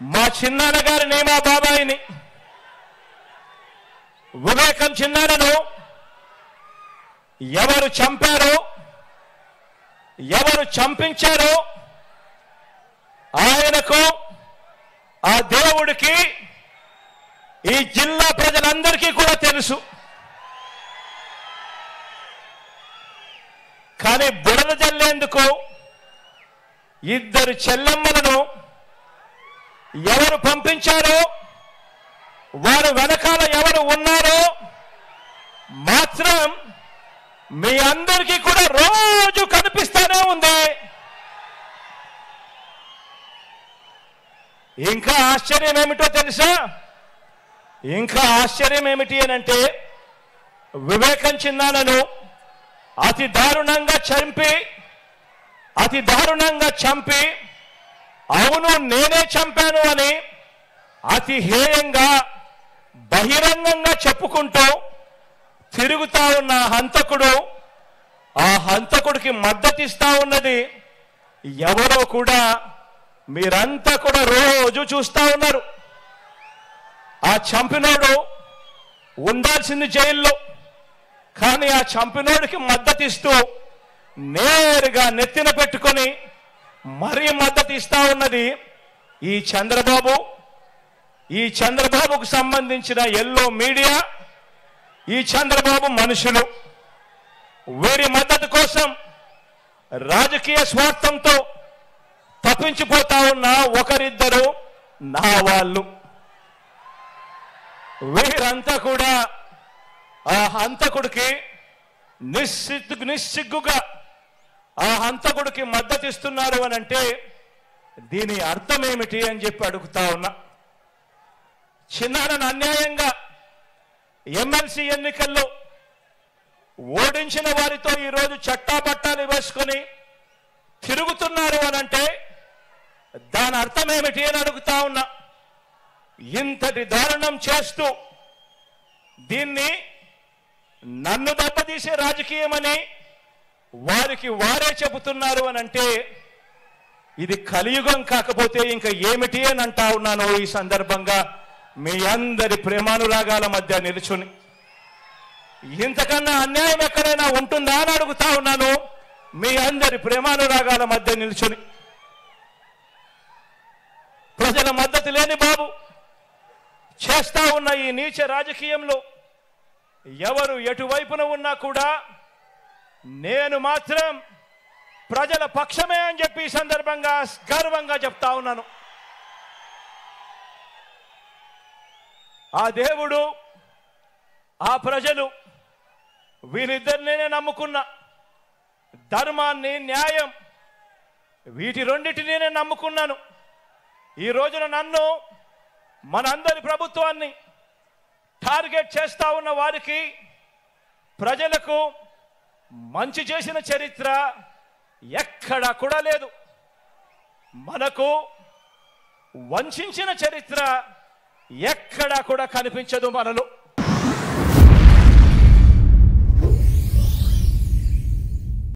మా చిన్నాన్న గారిని, మా బాబాయిని, వివేకం చిన్నాన్నను ఎవరు చంపారో, ఎవరు చంపించారో ఆయనకు, ఆ దేవుడికి, ఈ జిల్లా ప్రజలందరికీ కూడా తెలుసు. కానీ బురద జల్లేందుకు ఇద్దరు చెల్లెమ్మలను ఎవరు పంపించారో, వారు వెనకాల ఎవరు ఉన్నారో మాత్రం మీ అందరికీ కూడా రోజు కనిపిస్తూనే ఉంది. ఇంకా ఆశ్చర్యం ఏమిటో తెలుసా? ఇంకా ఆశ్చర్యం ఏమిటి అనంటే, వివేకం చిన్నాన్నను అతి దారుణంగా చంపి అవును నేనే చంపాను అని అతి హేయంగా బహిరంగంగా చెప్పుకుంటూ తిరుగుతా ఉన్న హంతకుడు, ఆ హంతకుడికి మద్దతిస్తా ఉన్నది ఎవరో కూడా మీరంతా కూడా రోజు చూస్తా ఉన్నారు. ఆ చంపినోడు ఉండాల్సింది జైల్లో, కానీ ఆ చంపినోడికి మద్దతిస్తూ నేరుగా నెత్తిన పెట్టుకొని మరీ మద్దతిస్తా ఉన్నది ఈ చంద్రబాబు, ఈ చంద్రబాబుకు సంబంధించిన ఎల్లో మీడియా, ఈ చంద్రబాబు మనుషులు. వీరి మద్దతు కోసం రాజకీయ స్వార్థంతో తప్పించిపోతా ఉన్న ఒకరిద్దరు నా వాళ్ళు. వీరంతా కూడా ఆ హంతకుడికి నిస్సిగ్గుగా ఆ హంతకుడికి మద్దతిస్తున్నారు అని అంటే దీని అర్థం ఏమిటి అని చెప్పి అడుగుతా ఉన్నా. చిన్నాన్నను అన్యాయంగా ఎమ్మెల్సీ ఎన్నికల్లో ఓడించిన వారితో ఈరోజు చట్టాపట్టాలు వేసుకొని తిరుగుతున్నారు అనంటే దాని అర్థం ఏమిటి అని అడుగుతా ఉన్నా. ఇంతటి దారుణం చేస్తూ దీన్ని నన్ను దెబ్బతీసే రాజకీయమని వారికి వారే చెబుతున్నారు అనంటే ఇది కలియుగం కాకపోతే ఇంకా ఏమిటి అని అంటా ఉన్నాను. ఈ సందర్భంగా మీ అందరి ప్రేమానురాగాల మధ్య నిలుచుని ఇంతకన్నా అన్యాయం ఎక్కడైనా ఉంటుందా అని అడుగుతా ఉన్నాను. మీ అందరి ప్రేమానురాగాల మధ్య నిలుచుని ప్రజల మద్దతు లేని బాబు చేస్తా ఉన్న ఈ నీచ రాజకీయంలో ఎవరు ఎటువైపున ఉన్నా కూడా నేను మాత్రం ప్రజల పక్షమే అని చెప్పి ఈ సందర్భంగా గర్వంగా చెప్తా ఉన్నాను. ఆ దేవుడు, ఆ ప్రజలు వీరిద్దరినే నమ్ముకున్న ధర్మాన్ని, న్యాయం, వీటి రెండింటినీ నేను నమ్ముకున్నాను. ఈ రోజున నన్ను, మనందరి ప్రభుత్వాన్ని టార్గెట్ చేస్తా ఉన్న వారికి, ప్రజలకు మంచి చేసిన చరిత్ర ఎక్కడా కూడా లేదు. మనకు వంచిన చరిత్ర ఎక్కడా కూడా కనిపించదు మనలో.